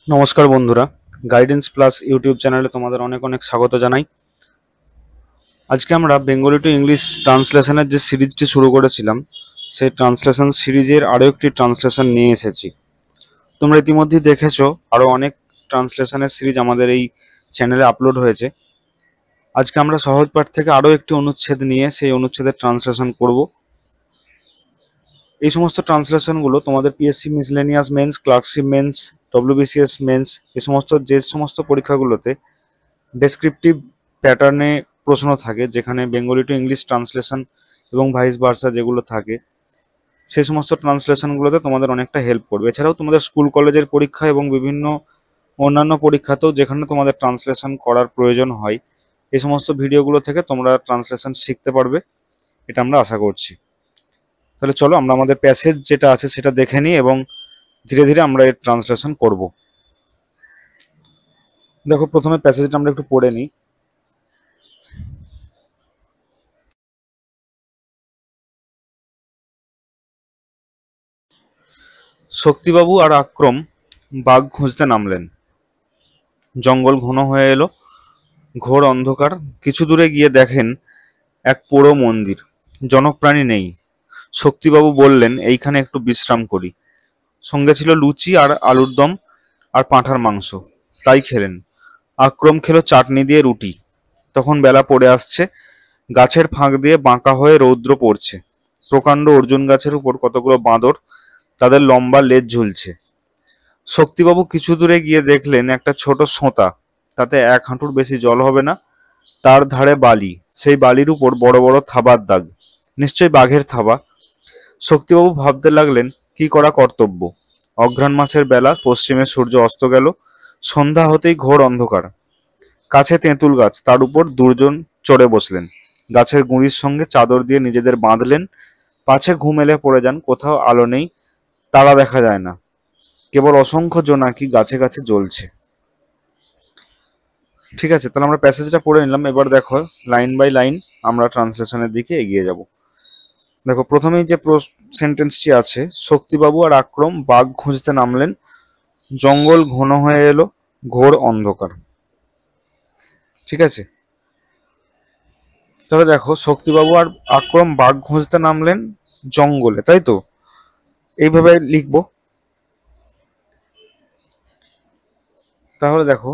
নমস্কার বন্ধুরা, guidance plus YouTube চ্যানেলে তোমাদের অনেক অনেক স্বাগত জানাই। আজকে আমরা বেঙ্গলি টু ইংলিশ ট্রান্সলেশনের যে সিরিজটি শুরু করেছিলাম, সেই ট্রান্সলেশন সিরিজের আরও একটি ট্রান্সলেশন নিয়ে এসেছি। তোমরা ইতিমধ্যেই দেখেছো আরও অনেক ট্রান্সলেশনের সিরিজ আমাদের এই চ্যানেলে আপলোড হয়েছে। আজকে আমরা সহজ পাঠ থেকে আরও একটি অনুচ্ছেদ নিয়ে সেই অনুচ্ছেদের ট্রান্সলেশন করব। এই সমস্ত ট্রান্সলেশনগুলো তোমাদের PSC miscellaneous mains, clerkship mains, WBCS mains এই সমস্ত পরীক্ষাগুলোতে ডেসক্রিপটিভ প্যাটার্নে প্রশ্ন থাকে, যেখানে বেঙ্গলি টু ইংলিশ ট্রান্সলেশন এবং ভাইস ভার্সা যেগুলো থাকে সেই সমস্ত ট্রান্সলেশনগুলোতে তোমাদের অনেকটা হেল্প করবে। এছাড়াও তোমাদের স্কুল কলেজের পরীক্ষা এবং বিভিন্ন অন্যান্য পরীক্ষাতেও যেখানে তোমাদের ট্রান্সলেশন করার প্রয়োজন হয়, এই সমস্ত ভিডিওগুলো থেকে তোমরা ট্রান্সলেশন শিখতে পারবে, এটা আমরা আশা করছি। তাহলে চলো আমরা আমাদের প্যাসেজ যেটা আছে সেটা দেখে নিই এবং ধীরে ধীরে আমরা এর ট্রান্সলেশন করব। দেখো, প্রথমে প্যাসেজটা আমরা একটু পড়ে নিই। শক্তিবাবু আর আক্রম বাঘ খুঁজতে নামলেন। জঙ্গল ঘন হয়ে এলো, ঘোর অন্ধকার। কিছু দূরে গিয়ে দেখেন এক পোড়ো মন্দির, জনপ্রাণী নেই। শক্তিবাবু বললেন, এইখানে একটু বিশ্রাম করি। সঙ্গে ছিল লুচি আর আলুর দম আর পাঁঠার মাংস, তাই খেলেন। আক্রম খেলো চাটনি দিয়ে রুটি। তখন বেলা পড়ে আসছে, গাছের ফাঁক দিয়ে বাঁকা হয়ে রৌদ্র পড়ছে। প্রকাণ্ড অর্জুন গাছের উপর কতগুলো বাঁদর, তাদের লম্বা লেজ ঝুলছে। শক্তিবাবু কিছু দূরে গিয়ে দেখলেন একটা ছোট সোঁতা, তাতে এক হাঁটুর বেশি জল হবে না। তার ধারে বালি, সেই বালির উপর বড় বড় থাবার দাগ, নিশ্চয়ই বাঘের থাবা। শক্তিবাবু ভাবতে লাগলেন কি করা কর্তব্য। অঘ্রাণ মাসের বেলা, পশ্চিমে সূর্য অস্ত গেল। সন্ধ্যা হতেই ঘোর অন্ধকার। কাছে তেঁতুল গাছ, তার উপর দুজন চড়ে বসলেন। গাছের গুঁড়ির সঙ্গে চাদর দিয়ে নিজেদের বাঁধলেন, পাছে ঘুম এলে পড়ে যান। কোথাও আলো নেই, তারা দেখা যায় না, কেবল অসংখ্য জোনাকি গাছে গাছে জ্বলছে। ঠিক আছে, তাহলে আমরা প্যাসেজটা পড়ে নিলাম। এবার দেখো, লাইন বাই লাইন আমরা ট্রান্সলেশনের দিকে এগিয়ে যাব। দেখো, প্রথমেই যে সেন্টেন্সটি আছে, শক্তিবাবু আর আক্রম বাঘ খুঁজতে নামলেন। জঙ্গল ঘন হয়ে এলো, ঘোর অন্ধকার। ঠিক আছে, তবে দেখো, শক্তিবাবু আর আক্রম বাঘ খুঁজতে নামলেন জঙ্গলে, তাই তো? এইভাবে লিখবো। তাহলে দেখো,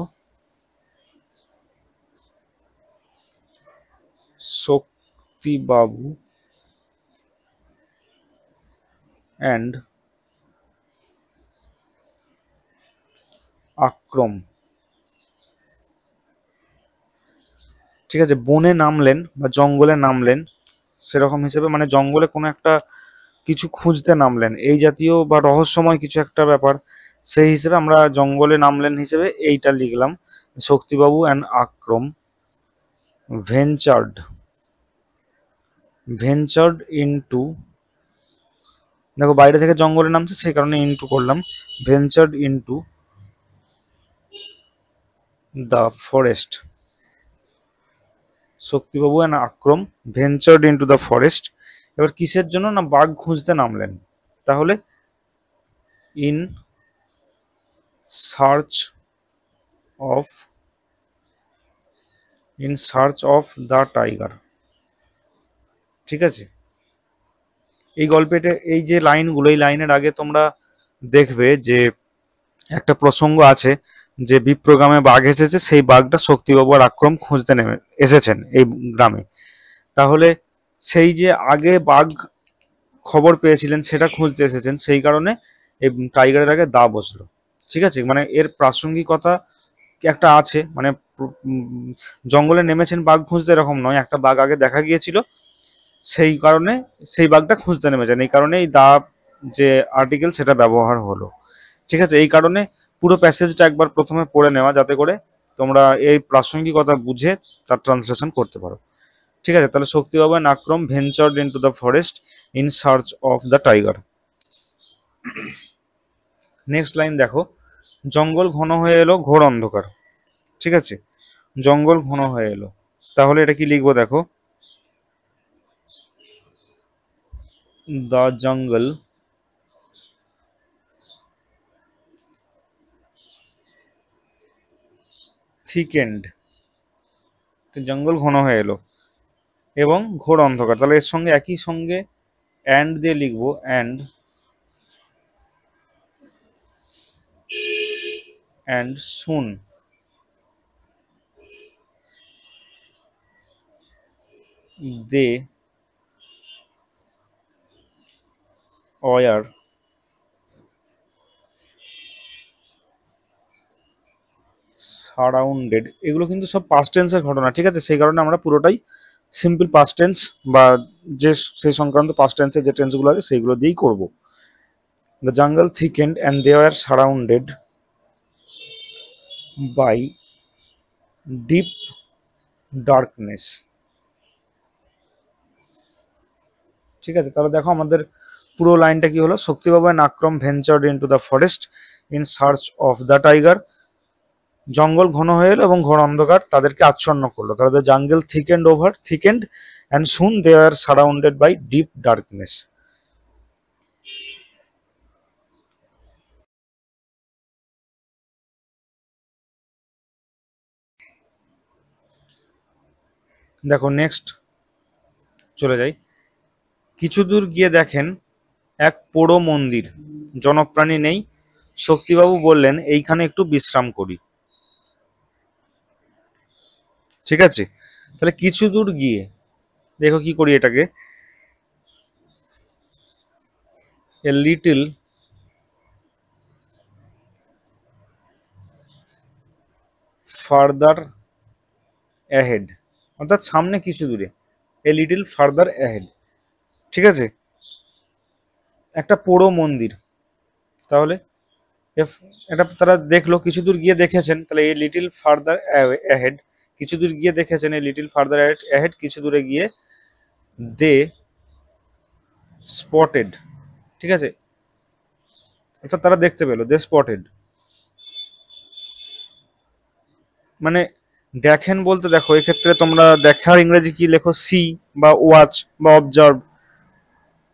শক্তিবাবু অ্যান্ড আক্রম, ঠিক আছে, বনে নামলেন বা জঙ্গলে নামলেন, সেরকম হিসেবে মানে জঙ্গলে কোনো একটা কিছু খুঁজতে নামলেন, এই জাতীয় বা রহস্যময় কিছু একটা ব্যাপার, সেই হিসেবে আমরা জঙ্গলে নামলেন হিসেবে এইটা লিখলাম। শক্তিবাবু অ্যান্ড আক্রম ভেঞ্চার্ড ভেঞ্চার্ড ইনটু, দেখো বাইরে থেকে জঙ্গলে নামছে সেই কারণে ইনটু করলাম। Ventured into the forest. শক্তিবাবু and Akram ventured into the forest. এবার কিসের জন্য? না, বাঘ খুঁজতে নামলেন। তাহলে in search of the tiger. ঠিক আছে, এই গল্পেতে এই যে লাইনগুলো, এই লাইনের আগে তোমরা দেখবে যে একটা প্রসঙ্গ আছে যে বিপ্রগ্রামে বাঘ এসেছে, সেই বাঘটা শক্তিবাবু আর আক্রম খুঁজতে নেমে এসেছেন এই গ্রামে। তাহলে সেই যে আগে বাঘ খবর পেয়েছিলেন সেটা খুঁজতে এসেছেন, সেই কারণে এই টাইগারের আগে দা বসলো। ঠিক আছে, মানে এর প্রাসঙ্গিকতা কি একটা আছে, মানে জঙ্গলে নেমেছেন বাঘ খুঁজতে এরকম নয়, একটা বাঘ আগে দেখা গিয়েছিল, সেই কারণে সেই বাঘটা খুঁজতে নেমেছেন, এই কারণে এই দা যে আর্টিকেল সেটা ব্যবহার হলো। ঠিক আছে, এই কারণে পুরো প্যাসেজটা একবার প্রথমে পড়ে নেওয়া, যাতে করে তোমরা এই প্রাসঙ্গিকতা বুঝে তার ট্রান্সলেশন করতে পারো। ঠিক আছে, তাহলে শক্তিবাবু and Akram ventured into the forest in search of the tiger. Next line দেখো, জঙ্গল ঘন হয়ে এলো, ঘোর অন্ধকার। ঠিক আছে, জঙ্গল ঘন হয়ে এলো, তাহলে এটা কি লিখবো? দেখো, দ্য জঙ্গল থিকেন্ড, জঙ্গল ঘন হয়ে এলো এবং ঘোর অন্ধকার। তাহলে এর সঙ্গে একই সঙ্গে অ্যান্ড দিয়ে লিখবো, and soon they were surrounded. এগুলো কিন্তু সব পাস্ট টেন্সের ঘটনা, ঠিক আছে? সেই কারণে আমরা পুরোটাই সিম্পল পাস্ট টেন্স বা যে সেই সংক্রান্ত পাস্ট টেন্সের যে টেন্সগুলো আছে সেইগুলো দিয়েই করব। The jungle thickened and they are surrounded by deep darkness. ঠিক আছে, তাহলে দেখো আমাদের পুরো লাইনটা কি হলো। শক্তিবাবু and Akram ventured into the forest in search of the tiger. জঙ্গল ঘন হয়ে এলো এবং ঘোর অন্ধকার তাদেরকে আচ্ছন্ন করলো। তাহলে the jungle thickened and soon they are surrounded by deep darkness. দেখো নেক্সট চলে যাই। কিছু দূর গিয়ে দেখেন এক পোড়ো মন্দির, জনপ্রাণী নেই। শক্তিবাবু বললেন এইখানে একটু বিশ্রাম করি। ঠিক আছে, তাহলে কিছু দূর গিয়ে দেখো কি করি এটাকে, এ লিটল ফার্দার অ্যাহেড, অর্থাৎ সামনে কিছু দূরে, এ লিটল ফার্দার অ্যাহেড। ঠিক আছে, একটা পোড়ো মন্দির, তাহলে এটা তারা দেখলো, কিছু দূর গিয়ে দেখেছেন, তাহলে এ লিটল ফার্দার অ্যাহেড, কিছু দূর গিয়ে দেখেছেন, এ লিটল ফার্দার অ্যাহেড কিছু দূরে গিয়ে, দে স্পটেড। ঠিক আছে, অর্থাৎ তারা দেখতে পেলো, দে স্পটেড মানে দেখেন বলতে দেখো এক্ষেত্রে তোমরা দেখার ইংরেজি কি লেখো, সি বা ওয়াচ বা অবজার্ভ,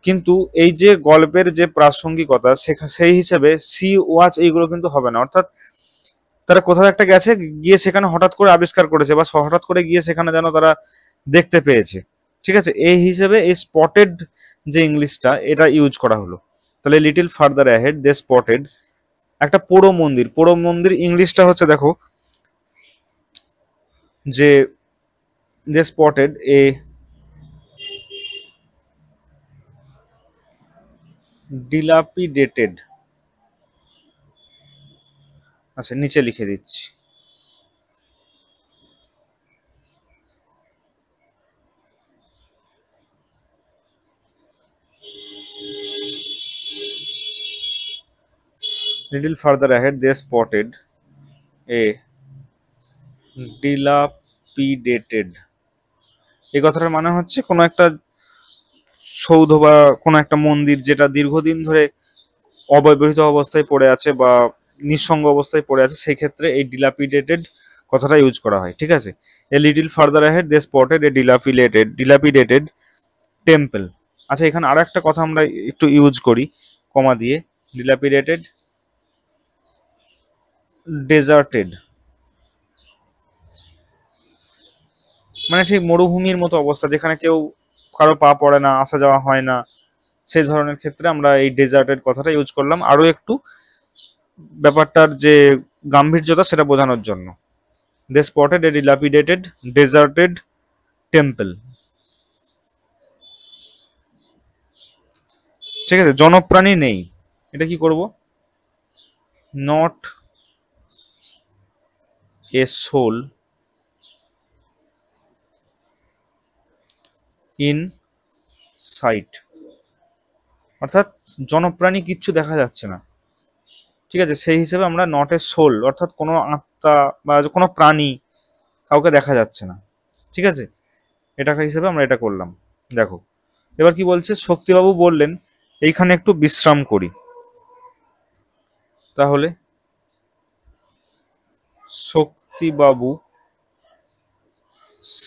কিন্তু এই যে গল্পের যে প্রাসঙ্গিকতা সেই হিসেবে সি ওয়াচ এইগুলো কিন্তু হবে না। অর্থাৎ তারা কোথাও একটা গেছে, গিয়ে সেখানে হঠাৎ করে আবিষ্কার করেছে বা হঠাৎ করে গিয়ে সেখানে যেন তারা দেখতে পেয়েছে। ঠিক আছে, এই হিসেবে এই স্পটেড যে ইংলিশটা এটা ইউজ করা হলো। তাহলে little further ahead they spotted একটা পোড়ো মন্দির। পোড়ো মন্দির ইংলিশটা হচ্ছে দেখো যে দে স্পটেড এ ডিলাপিডেটেড, আচ্ছা নিচে লিখে দিচ্ছি, little further ahead they spotted a dilapidated. এই কথাটার মানে হচ্ছে কোনো একটা সৌধ বা কোনো একটা মন্দির যেটা দীর্ঘদিন ধরে অব্যবহৃত অবস্থায় পড়ে আছে বা নিঃসঙ্গ অবস্থায় পড়ে আছে, সেই ক্ষেত্রে এই ডিলাপিডেটেড কথাটা ইউজ করা হয়। ঠিক আছে, a little further ahead they spotted a dilapidated temple. আচ্ছা, এখানে আর একটা কথা আমরা একটু ইউজ করি কমা দিয়ে, ডিলাপিডেটেড ডেজার্টেড, মানে ঠিক মরুভূমির মতো অবস্থা যেখানে কেউ কারো পা পড়ে না, আসা যাওয়া হয় না, সেই ধরনের ক্ষেত্রে আমরা এই ডেজার্টেড কথাটা ইউজ করলাম আরো একটু ব্যাপারটার যে গাম্ভীর্যতা সেটা বোঝানোর জন্য। They spotted a dilapidated deserted temple. ঠিক আছে, জনপ্রাণী নেই, এটা কি করব, not a soul in sight, অর্থাৎ জনপ্রাণী কিচ্ছু দেখা যাচ্ছে না। ঠিক আছে, সেই হিসেবে আমরা নট এ সোল অর্থাৎ কোনো আত্মা বা কোনো প্রাণী কাউকে দেখা যাচ্ছে না। ঠিক আছে, এটা হিসেবে আমরা এটা করলাম। দেখো এবার কি বলছে, শক্তিবাবু বললেন এইখানে একটু বিশ্রাম করি। তাহলে শক্তিবাবু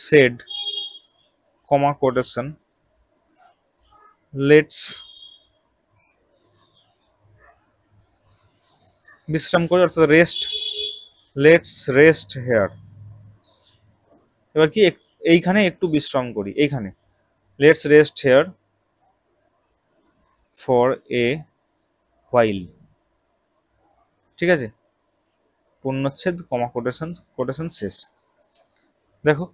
সেড কমা কোটেশন লেটস, বিশ্রাম করি অর্থাৎ রেস্ট, লেটস রেস্ট হেয়ার। এবার কি এইখানে একটু বিশ্রাম করি, এইখানে let's rest here for a while. ঠিক আছে, পূর্ণচ্ছেদ কমা কোটেশন, কোটেশন শেষ। দেখো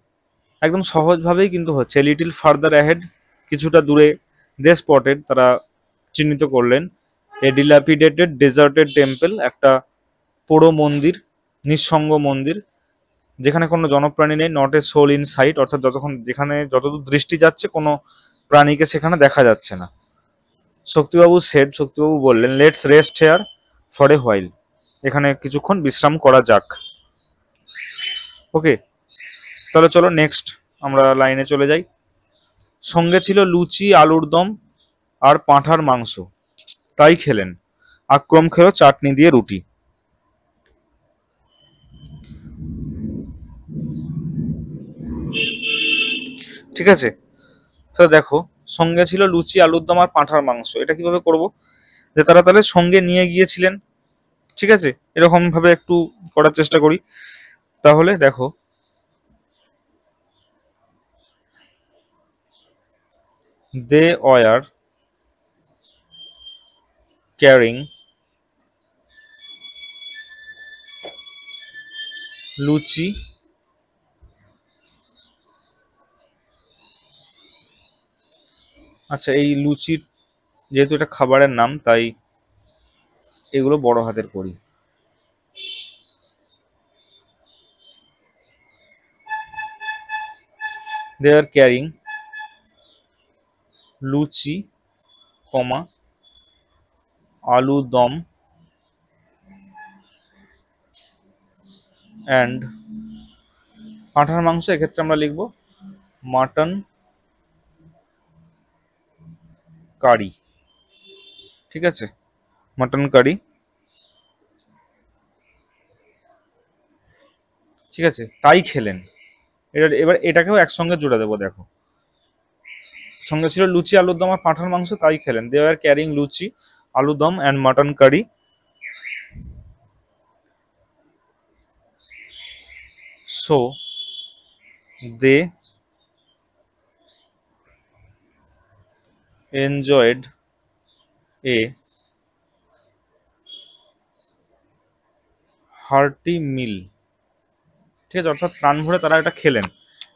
একদম সহজভাবেই কিন্তু হচ্ছে। লিটিল ফার্দার অ্যাহেড, কিছুটা দূরে দে স্পটেড, তারা চিহ্নিত করলেন এ ডিল্যাপিডেটেড ডেজার্টেড টেম্পল, একটা পোড়ো মন্দির, নিঃসঙ্গ মন্দির, যেখানে কোনো জনপ্রাণী নেই। Not a soul in sight, অর্থাৎ যেখানে যতদূর দৃষ্টি যাচ্ছে কোনো প্রাণীকে সেখানে দেখা যাচ্ছে না। শক্তিবাবু বললেন let's rest here for a while, এখানে কিছুক্ষণ বিশ্রাম করা যাক। ওকে, তাহলে চলো নেক্সট আমরা লাইনে চলে যাই। সঙ্গে ছিল লুচি, আলুর দম আর পাঁঠার মাংস, তাই খেলেন। আক্রম খেলো চাটনি দিয়ে রুটি। ঠিক আছে, তো দেখো সঙ্গে ছিল লুচি, আলুর দম আর পাঁঠার মাংস। এটা কিভাবে করব, যে তারা তাহলে সঙ্গে নিয়ে গিয়েছিলেন। ঠিক আছে, এরকম ভাবে একটু করার চেষ্টা করি। তাহলে দেখো দে ওয়ার ক্যারিং লুচি আচ্ছা, এই লুচির যেহেতু এটা খাবারের নাম তাই এগুলো বড় হাতের করি। দে আর ক্যারিং লুচি কমা আলু দম অ্যান্ড পাঁঠার মাংস, এক্ষেত্রে আমরা লিখব মাটন কারি। ঠিক আছে, মাটন কারি। ঠিক আছে, তাই খেলেন। এবার এটাকেও একসঙ্গে জুড়ে দেবো। দেখো সঙ্গে ছিল লুচি, আলুর দম আর পাঁঠার মাংস, তাই খেলেন। দে are carrying luchi, aloo dum and mutton curry, so they enjoyed a hearty meal. ঠিক আছে, অর্থাৎ প্রাণ ভরে তারা এটা খেলেন।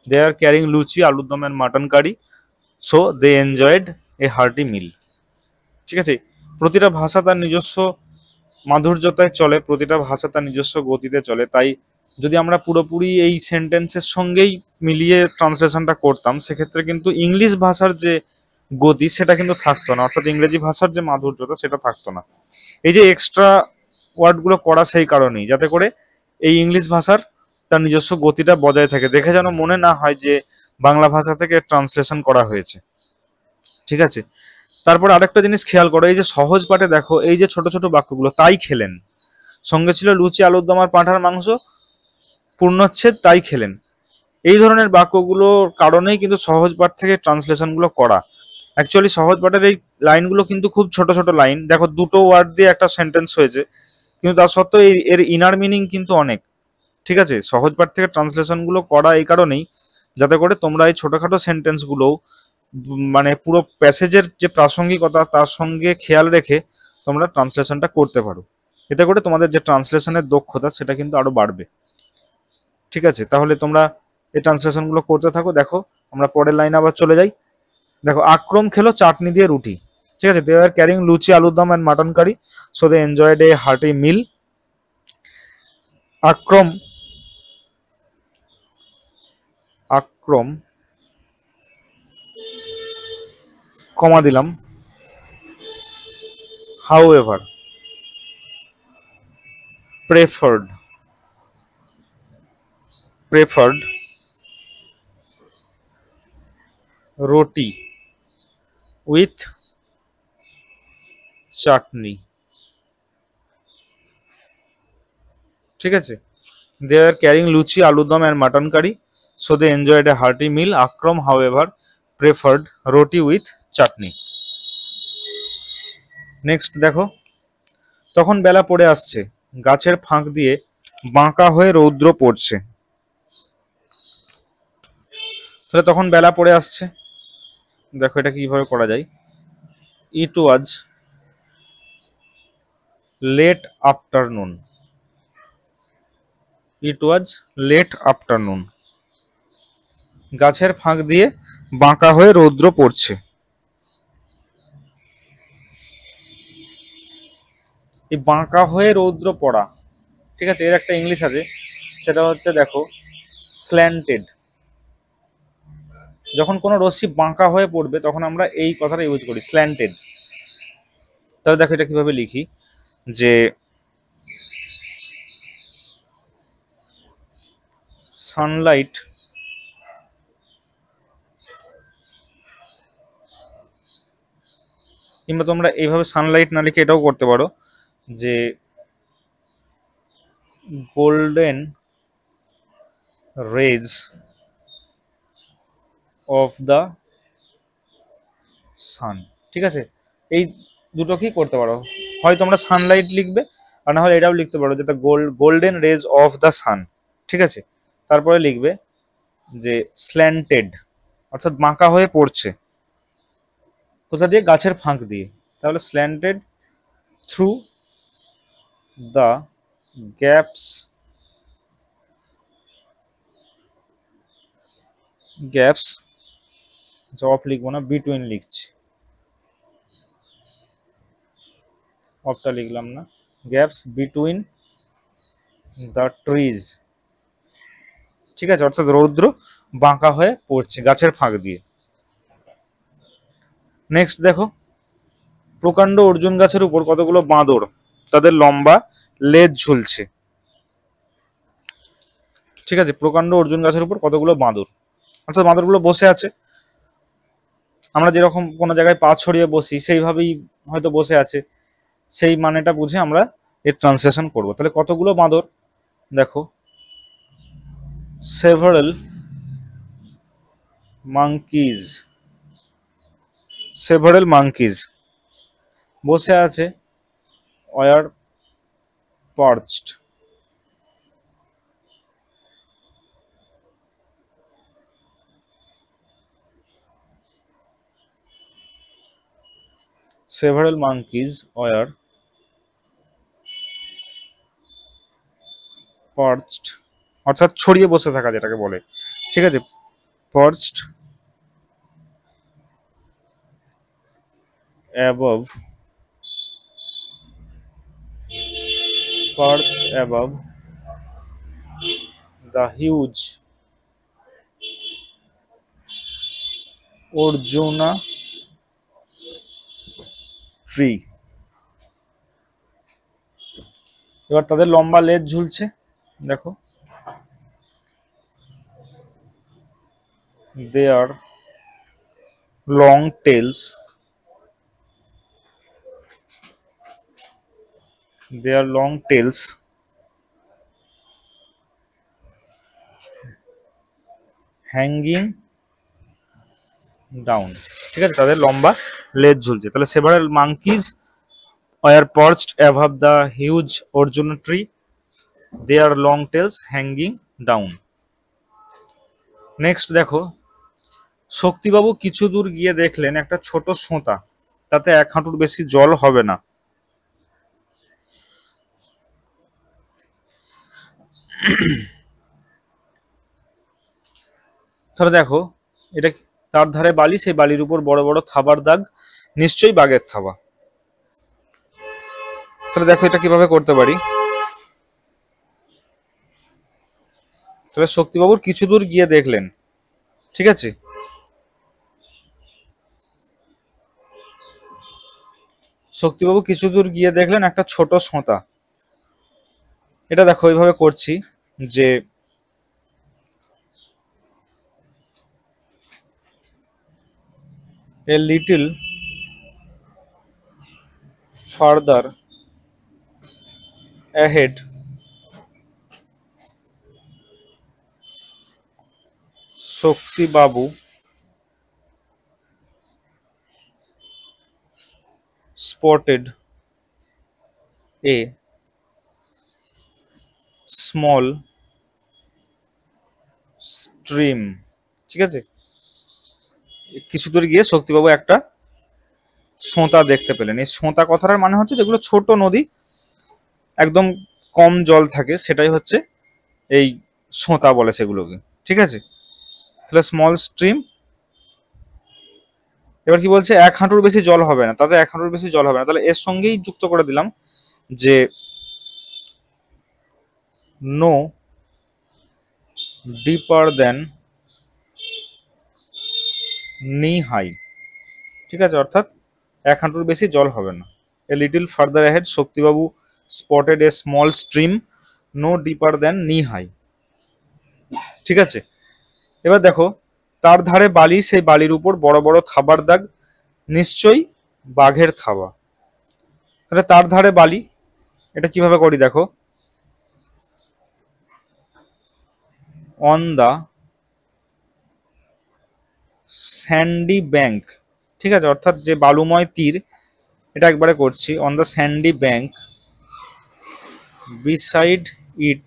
দে আর ক্যারিং লুচি, আলুর dum and mutton curry, so they enjoyed a hearty meal. ঠিক আছে, প্রতিটা ভাষা তার নিজস্ব মাধুর্যতায় চলে, প্রতিটা ভাষা তার নিজস্ব গতিতে চলে। তাই যদি আমরা পুরোপুরি এই সেন্টেন্সের সঙ্গেই মিলিয়ে ট্রান্সলেশনটা করতাম, সেক্ষেত্রে কিন্তু ইংলিশ ভাষার যে গতি সেটা কিন্তু থাকতো না, অর্থাৎ ইংরেজি ভাষার যে মাধুর্যতা সেটা থাকতো না। এই যে এক্সট্রা ওয়ার্ডগুলো করা সেই কারণেই, যাতে করে এই ইংলিশ ভাষার তার নিজস্ব গতিটা বজায় থাকে, দেখে যেন মনে না হয় যে বাংলা ভাষা থেকে ট্রান্সলেশন করা হয়েছে। ঠিক আছে, তারপর আরেকটা জিনিস খেয়াল করো, এই যে সহজ পাঠে দেখো এই যে ছোট ছোট বাক্যগুলো, তাই খেলেন, সঙ্গে ছিল লুচি, আলুর দম আর পাঁঠার মাংস, পূর্ণচ্ছেদ তাই খেলেন, এই ধরনের বাক্যগুলোর কারণেই কিন্তু সহজ পাঠ থেকে ট্রান্সলেশনগুলো করা। অ্যাকচুয়ালি সহজ পাঠের এই লাইনগুলো কিন্তু খুব ছোট ছোট লাইন, দেখো দুটো ওয়ার্ড দিয়ে একটা সেন্টেন্স হয়েছে, কিন্তু তার সত্ত্বেও এর ইনার মিনিং কিন্তু অনেক। ঠিক আছে, সহজ পাঠ থেকে ট্রান্সলেশনগুলো করা এই কারণেই, যাতে করে তোমরা এই ছোটখাটো সেন্টেন্সগুলো মানে পুরো প্যাসেজের যে প্রাসঙ্গিকতা তার সঙ্গে খেয়াল রেখে তোমরা ট্রান্সলেশনটা করতে পারো। এতে করে তোমাদের যে ট্রান্সলেশনের দক্ষতা সেটা কিন্তু আরো বাড়বে। ঠিক আছে, তাহলে তোমরা এই ট্রান্সলেশনগুলো করতে থাকো। দেখো আমরা পরের লাইনে আবার চলে যাই। দেখো আক্রম খেলো চাটনি দিয়ে রুটি। ঠিক আছে, দে আর ক্যারিং লুচি, আলুর dum and mutton curry, so they enjoyed a hearty meal. Akram Akram comma দিলাম, however preferred preferred roti with chutney. ঠিক আছে, দে আর ক্যারিং লুচি, আলুর dum and mutton curry, so they enjoyed a hearty meal. Akram however preferred roti with chutney. Next দেখো, তখন বেলা পড়ে আসছে, গাছের ফাঁক দিয়ে বাঁকা হয়ে রৌদ্র পড়ছে। তাহলে তখন বেলা পড়ে আসছে। দেখো এটা কিভাবে করা যায়। It was late afternoon. It was late afternoon. গাছের ফাঁক দিয়ে বাঁকা হয়ে রৌদ্র পড়ছে। এই বাঁকা হয়ে রৌদ্র পড়া, ঠিক আছে, এর একটা ইংলিশ আছে, সেটা হচ্ছে দেখো স্ল্যান্টেড। যখন কোনো রশ্মি বাঁকা হয়ে পড়বে তখন আমরা এই কথাটা ইউজ করি, স্ল্যান্টেড। তাহলে দেখো এটা কিভাবে লিখি, যে সানলাইট কিংবা তোমরা এইভাবে সানলাইট না লিখে এটাও করতে পারো, যে golden rays of the sun. ঠিক আছে, এই দুটোকেই করতে পারো, হয় তোমরা সানলাইট লিখবে আর না হলে এটাও লিখতে পারো যেটা golden rays of the sun. ঠিক আছে, তারপরে লিখবে যে স্ল্যান্টেড, অর্থাৎ বাঁকা হয়ে পড়ছে। কোথা দিয়ে? গাছের ফাঁক দিয়ে। তাহলে slanted through the gaps gaps of লিখবো না, বিটুইন লিখছি, অফটা লিখলাম না, গ্যাপস বিটুইন দ্য ট্রিজ। ঠিক আছে, অর্থাৎ রৌদ্র বাঁকা হয়ে পড়ছে গাছের ফাঁক দিয়ে। নেক্সট দেখো, প্রকাণ্ড অর্জুন গাছের উপর কতগুলো বাঁদর, তাদের লম্বা লেজ ঝুলছে। ঠিক আছে, প্রকাণ্ড অর্জুন গাছের উপর কতগুলো বাঁদর, অর্থাৎ বাঁদরগুলো বসে আছে। আমরা যেরকম কোনো জায়গায় পা ছড়িয়ে বসি সেইভাবেই হয়তো বসে আছে, সেই মানেটা বুঝে আমরা এর ট্রান্সলেশন করব। তাহলে কতগুলো বাঁদর, দেখো সেভারাল মাঙ্কিজ, সেভারাল মাঙ্কিজ বসে আছে, were perched, several monkeys were perched, অর্থাৎ ছড়িয়ে বসে থাকা যেটাকে বলে। ঠিক আছে, perched above, perched above the huge Arjuna tree। এবার তাদের লম্বা লেজ ঝুলছে, দেখো their long tails, their long tails hanging down। ঠিক আছে, তাদের লম্বা লেজ ঝুলছে। তাহলে several monkeys were perched above the huge Arjuna tree, their long tails hanging down। Next দেখো, শক্তিবাবু কিছু দূর গিয়ে দেখলেন একটা ছোট সোঁতা, তাতে 1 হাঁটুর বেশি জল হবে না। তাহলে দেখো এটা তার ধারে বালি, সেই বালির উপর বড় বড় থাবার দাগ, নিশ্চয়ই বাঘের থাবা। তাহলে দেখো এটা কিভাবে করতে পারি। তাহলে শক্তিবাবুর কিছু দূর গিয়ে দেখলেন, ঠিক আছে, শক্তিবাবু কিছু দূর গিয়ে দেখলেন একটা ছোট সোঁতা। এটা দেখো এইভাবে করছি, যে a little further ahead শক্তিবাবু spotted a small stream। ঠিক আছে, কিছু দূর গিয়ে শক্তিবাবু একটা সোঁতা দেখতে পেলেন। এই সোঁতা কথাটার মানে হচ্ছে যেগুলো ছোট নদী, একদম কম জল থাকে, সেটাই হচ্ছে এই সোঁতা বলে সেগুলোকে। ঠিক আছে, তাহলে স্মল স্ট্রিম। এবার কি বলছে, 1 হাঁটুর বেশি জল হবে না, তাতে 1 হাঁটুর বেশি জল হবে না, তাহলে এর সঙ্গেই যুক্ত করে দিলাম যে no deeper than knee high. ঠিক আছে, অর্থাৎ 1 হাঁটুর বেশি জল হবে না। এ লিটল ফার্দার অ্যাহেড শক্তিবাবু spotted a small stream no deeper than knee high. ঠিক আছে, এবার দেখো তার ধারে বালি, সেই বালির উপর বড় বড় থাবার দাগ, নিশ্চয়ই বাঘের থাবা। তাহলে তার ধারে বালি, এটা কিভাবে করি দেখো, অন দা স্যান্ডি ব্যাংক। ঠিক আছে, অর্থাৎ যে বালুময় তীর, এটা একবারে করছি, on the Sandy bank beside it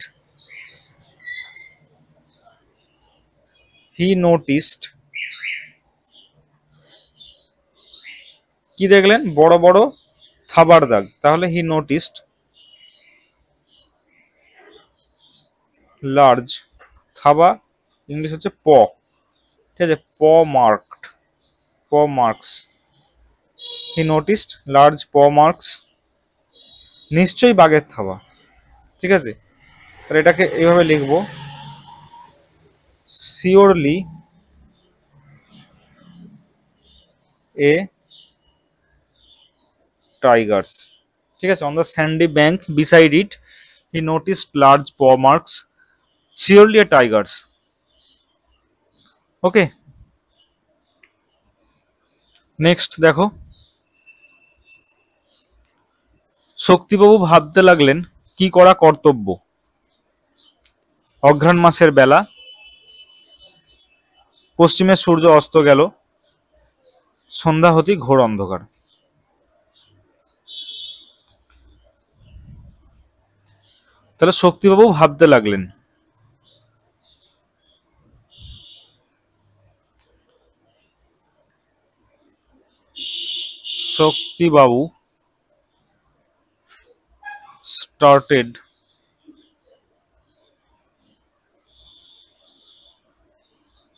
he noticed. কি দেখলেন, বড় বড় থাবার দাগ, তাহলে হি নোটিসড লার্জ, থাবা ইংলিশ হচ্ছে প। ঠিক আছে, প মার্কড, প মার্কস। হি নোটিসড লার্জ প মার্কস, নিশ্চয়ই বাঘের থাবা। ঠিক আছে, তাহলে এটাকে এইভাবে লিখবো, শিওরলি এ টাইগার্স। ঠিক আছে, on the Sandy bank beside it he noticed large প মার্কস, শিওরলি এ টাইগার্স। ওকে, নেক্সট দেখো, শক্তিবাবু ভাবতে লাগলেন কি করা কর্তব্য। অঘ্রাণ মাসের বেলা, পশ্চিমে সূর্য অস্ত গেল, সন্ধ্যা হতেই ঘোর অন্ধকার। তাহলে শক্তিবাবু ভাবতে লাগলেন, শক্তিবাবু started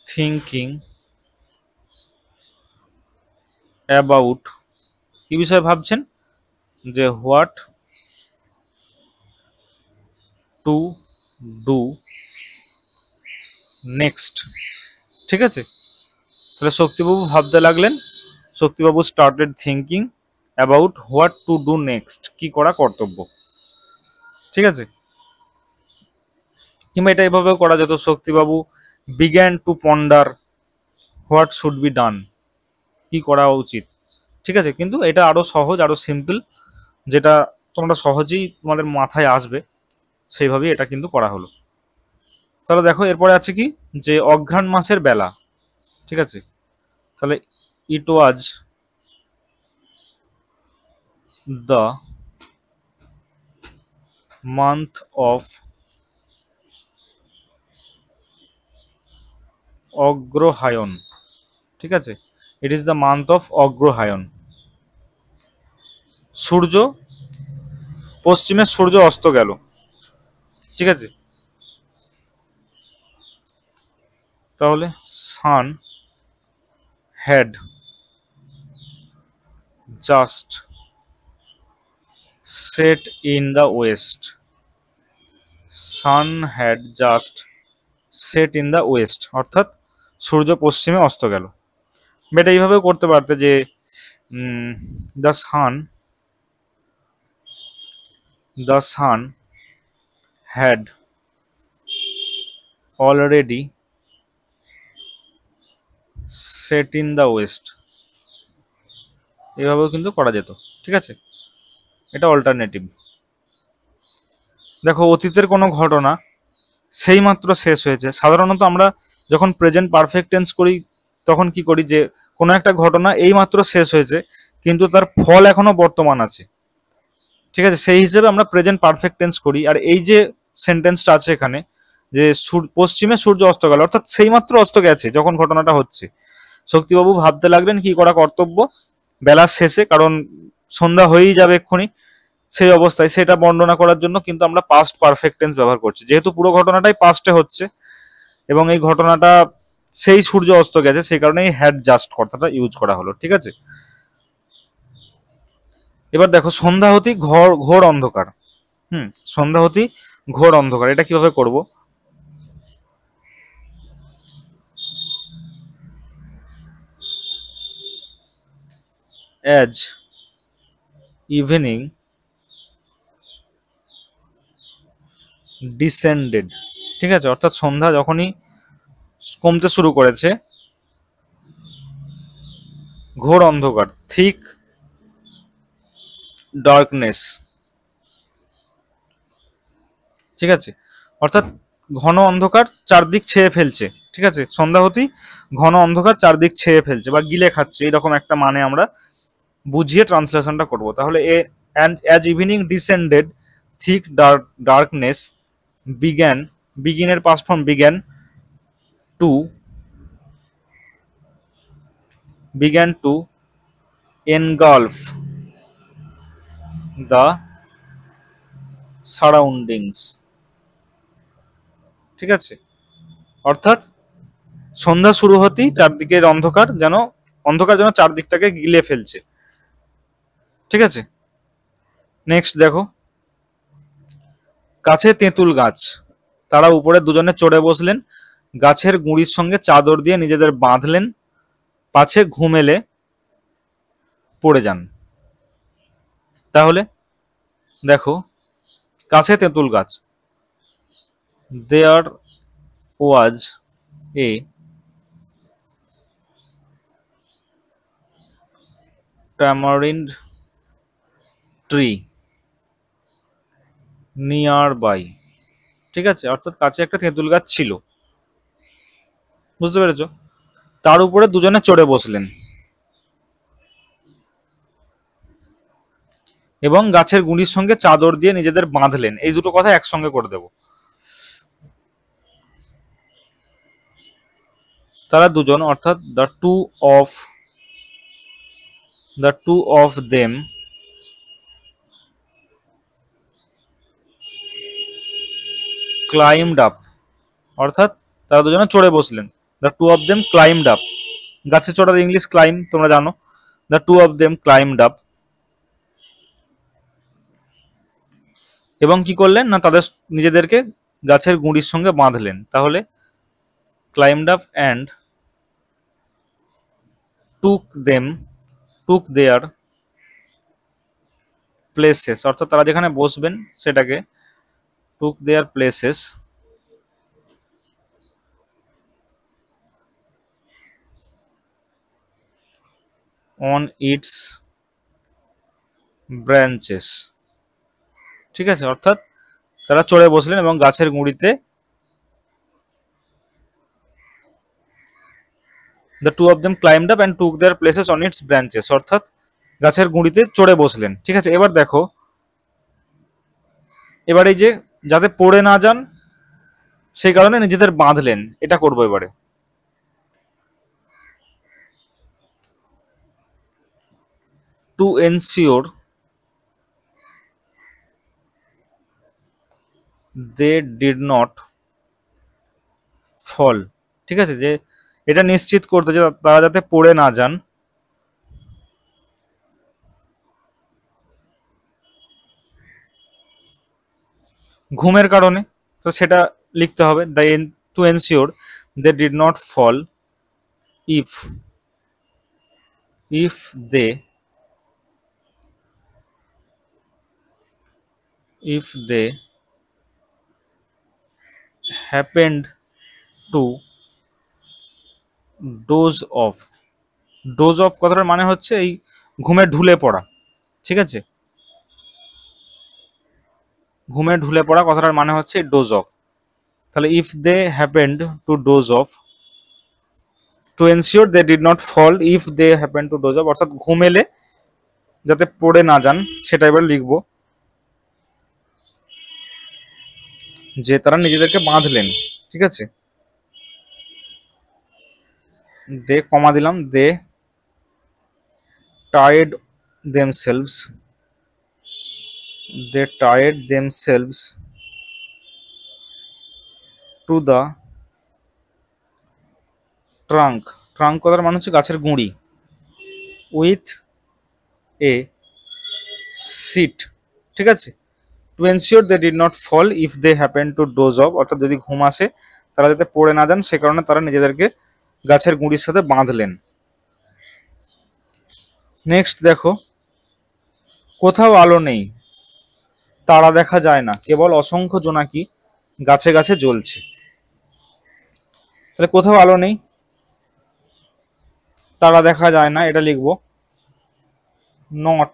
thinking about, কি বিষয়ে ভাবছেন, যে হোয়াট টু ডু নেক্সট। ঠিক আছে, তাহলে শক্তিবাবু ভাবতে লাগলেন, শক্তিবাবু started thinking about what to do next, কি করা কর্তব্য। ঠিক আছে, কিংবা এটা এভাবেও করা যেত, শক্তিবাবু began to ponder what should be done, কি করা উচিত। ঠিক আছে, কিন্তু এটা আরো সহজ, আরো সিম্পল, যেটা তোমরা সহজেই তোমাদের মাথায় আসবে, সেইভাবেই এটা কিন্তু করা হলো। তাহলে দেখো এরপরে আছে কি, যে অঘ্রাণ মাসের বেলা। ঠিক আছে, তাহলে it was the month of Agrahayan. ঠিক আছে, it is the month of Agrahayan. সূর্য, পশ্চিমে সূর্য অস্ত গেল। ঠিক আছে, তাহলে sun had just set in the west, sun had just set in the west, অর্থাৎ সূর্য পশ্চিমে অস্ত গেল। বেটা এইভাবেও করতে পারতে যে the sun had already set in the West, এভাবেও কিন্তু করা যেত। ঠিক আছে, এটা অল্টারনেটিভ। দেখো অতীতের কোনো ঘটনা সেই মাত্র শেষ হয়েছে, সাধারণত আমরা যখন প্রেজেন্ট পারফেক্ট টেন্স করি তখন কি করি, যে কোনো একটা ঘটনা এই মাত্র শেষ হয়েছে কিন্তু তার ফল এখনো বর্তমান আছে। ঠিক আছে, সেই হিসেবে আমরা প্রেজেন্ট পারফেক্ট টেন্স করি। আর এই যে সেন্টেন্সটা আছে এখানে, যে পশ্চিমে সূর্য অস্ত গেল, অর্থাৎ সেই মাত্র অস্ত গেছে যখন ঘটনাটা হচ্ছে, শক্তিবাবু ভাবতে লাগলেন কি করা কর্তব্য বেলার শেষে, কারণ সন্ধ্যা হয়েই যাবে এক্ষুনি। সেই অবস্থায় সেটা বর্ণনা করার জন্য কিন্তু আমরা পাস্ট পারফেক্ট টেন্স ব্যবহার করছি, যেহেতু পুরো ঘটনাটাই পাস্টে হচ্ছে এবং এই ঘটনাটা সেই সূর্য অস্ত গেছে, সেই কারণে এই হ্যাড জাস্ট কথাটা ইউজ করা হলো। ঠিক আছে, এবার দেখো সন্ধ্যা হতেই ঘোর ঘোর অন্ধকার। সন্ধ্যা হতেই ঘোর অন্ধকার, এটা কিভাবে করব? অ্যাজ ইভিনিং ডিসেন্ডেড, ঠিক আছে, অর্থাৎ সন্ধ্যা যখনই কমতে শুরু করেছে, ঘোর অন্ধকার, থিক ডার্কনেস, ঠিক আছে, অর্থাৎ ঘন অন্ধকার চারদিক ছেয়ে ফেলছে। ঠিক আছে, সন্ধ্যা হতেই ঘন অন্ধকার চারদিক ছেয়ে ফেলছে বা গিলে খাচ্ছে, এরকম একটা মানে আমরা বুঝিয়ে ট্রান্সলেশনটা করব। তাহলে a and as evening descended thick darkness began, বিগিনের past form began, to began to engulf the surroundings, ঠিক আছে, অর্থাৎ সন্ধ্যা শুরু হতেই চারদিকের অন্ধকার যেন চারদিকটাকে গিলে ফেলছে। ঠিক আছে, নেক্সট দেখো, কাছে তেঁতুল গাছ, তারা উপরে দুজনে চড়ে বসলেন, গাছের গুঁড়ির সঙ্গে চাদর দিয়ে নিজেদের বাঁধলেন, পাছে ঘুম এলে পড়ে যান। তাহলে দেখো, কাছে তেঁতুল গাছ, দেয়ার ওয়াজ এ tamarind ট্রি নিয়ার বাই, ঠিক আছে, অর্থাৎ কাছে একটা তেঁতুল গাছ ছিল, বুঝতে পেরেছো, তার উপরে দুজনে চড়ে বসলেন এবং গাছের গুঁড়ির সঙ্গে চাদর দিয়ে নিজেদের বাঁধলেন। এই দুটো কথা একসঙ্গে করে দেব। তারা দুজন অর্থাৎ the two of them climbed up, অর্থাৎ তারা দুজনে চড়ে বসলেন। The two of them climbed up, গাছে চড়ার ইংলিশ ক্লাইম, তোমরা জানো। The two of them climbed up, এবং কি করলেন না, তাদের নিজেদেরকে গাছের গুঁড়ির সঙ্গে বাঁধলেন। তাহলে climbed up and took their places, অর্থাৎ তারা যেখানে বসবেন সেটাকে took their places on its branches, ঠিক আছে, অর্থাৎ তারা চড়ে বসলেন এবং গাছের গুঁড়িতে, the two of them climbed up and took their places on its branches, অর্থাৎ গাছের গুঁড়িতে চড়ে বসলেন। ঠিক আছে, এবার দেখো, এবার এই যে যাতে পড়ে না যান সেই কারণে নিজেদের বাঁধলেন, এটা করবো এবারে। To ensure they did not fall, ঠিক আছে, যে এটা নিশ্চিত করতে যে তারা যাতে পড়ে না যান, ঘুমের কারণে, তো সেটা লিখতে হবে to ensure they did not fall if if they if they happened to doze off, doze off কথাটার মানে হচ্ছে এই ঘুমে ঢুলে পড়া। ঠিক আছে, ঘুমে ঢুলে পড়া কথাটার মানে হচ্ছে ডোজ অফ। তাহলে if they happened to doze off, to ensure they did not fall if they happened to doze off, অর্থাৎ ঘুম এলে যাতে পড়ে না যান, সেটা এবার লিখবো যে তারা নিজেদেরকে বাঁধলেন। ঠিক আছে, দে কমা দিলাম, দে tied themselves, they tied themselves to the trunk, trunk কথার মানে হচ্ছে গাছের গুঁড়ি, with a seat, ঠিক আছে, to ensure they did not fall if they happen to doze off, অর্থাৎ যদি ঘুম আসে তারা যাতে পড়ে না যান সে কারণে তারা নিজেদেরকে গাছের গুঁড়ির সাথে বাঁধলেন। নেক্সট দেখো, কোথাও আলো নেই, তারা দেখা যায় না, কেবল অসংখ্য জোনাকি গাছে গাছে জ্বলছে। তাহলে কোথাও আলো নেই, তারা দেখা যায় না, এটা লিখবো নট।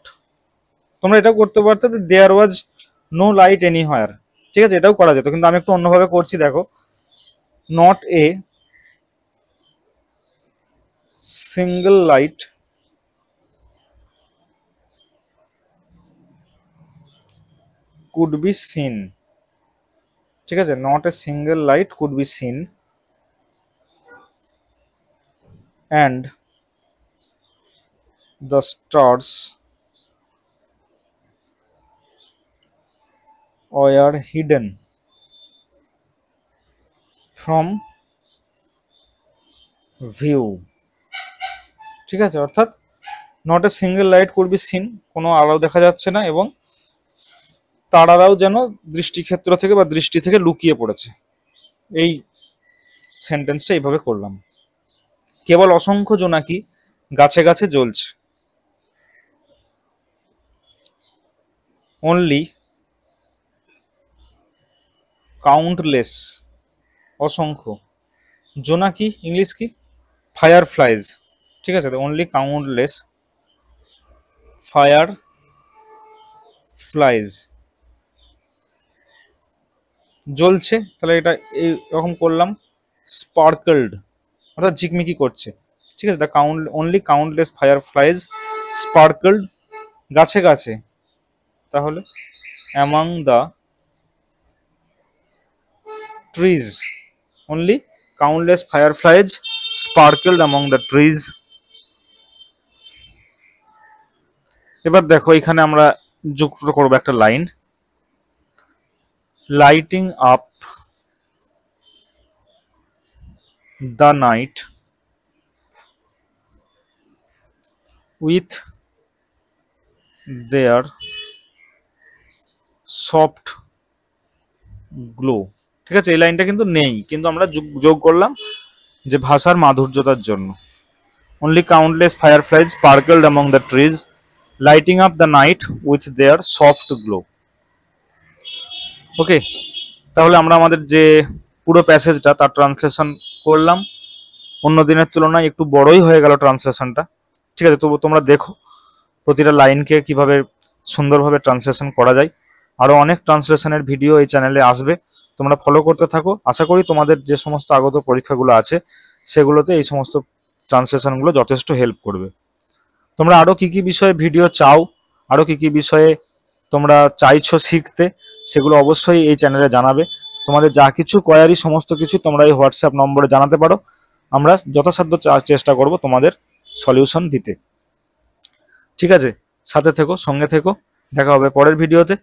তোমরা এটাও করতে পারতে দেয়ার ওয়াজ নো লাইট এনিহোয়ার, ঠিক আছে, এটাও করা যেত, কিন্তু আমি একটু অন্যভাবে করছি। দেখো, not a single light could be seen, ঠিক আছে, not a single light could be seen and the stars were hidden from view, ঠিক আছে, অর্থাৎ not a single light could be seen, কোনো আলো দেখা যাচ্ছে না এবং তারারাও যেন দৃষ্টিক্ষেত্র থেকে বা দৃষ্টি থেকে লুকিয়ে পড়েছে। এই সেন্টেন্সটা এইভাবে করলাম। কেবল অসংখ্য জোনাকি গাছে গাছে জ্বলছে, অনলি কাউন্টলেস, অসংখ্য, জোনাকি ইংলিশ কি, ফায়ার ফ্লাইজ, ঠিক আছে, অনলি কাউন্টলেস ফায়ার ফ্লাইজ জ্বলছে, তাহলে এটা এইরকম করলাম, স্পার্কলড অর্থাৎ ঝিকমিকি করছে, ঠিক আছে, the only countless fireflies sparkled গাছে গাছে, তাহলে among the trees, only countless fireflies sparkled among the trees. এবার দেখো এখানে আমরা যুক্ত করবো একটা line, lighting up the night with their soft glow, ঠিক আছে, এই লাইনটা কিন্তু নেই, কিন্তু আমরা যোগ করলাম যে ভাষার মাধুর্যতার জন্য। Only countless fireflies sparkled among the trees lighting up the night with their soft glow. Okay, তাহলে আমরা আমাদের যে পুরো প্যাসেজটা তার ট্রান্সলেশন করলাম, অন্য দিনের তুলনায় একটু বড়ই হয়ে গেল ট্রান্সলেশনটা, ঠিক আছে, তবু তোমরা দেখো প্রতিটা লাইনকে কিভাবে সুন্দরভাবে ট্রান্সলেশন করা যায়। আরও অনেক ট্রান্সলেশনের ভিডিও এই চ্যানেলে আসবে, তোমরা ফলো করতে থাকো। আশা করি তোমাদের যে সমস্ত আগত পরীক্ষাগুলো আছে সেগুলোতে এই সমস্ত ট্রান্সলেশনগুলো যথেষ্ট হেল্প করবে। তোমরা আরও কী কী বিষয়ে ভিডিও চাও, আরও কী কী বিষয়ে তোমরা চাইছো শিখতে, সেগুলো অবশ্যই এই চ্যানেলে জানাবে। তোমাদের যা কিছু কোয়ারি সমস্ত কিছু তোমরা এই হোয়াটসঅ্যাপ নম্বরে জানাতে পারো, আমরা যথাসাধ্য চেষ্টা করব তোমাদের সলিউশন দিতে। ঠিক আছে, সাথে থেকো, সঙ্গে থেকো, দেখা হবে পরের ভিডিওতে।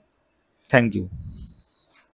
Thank you.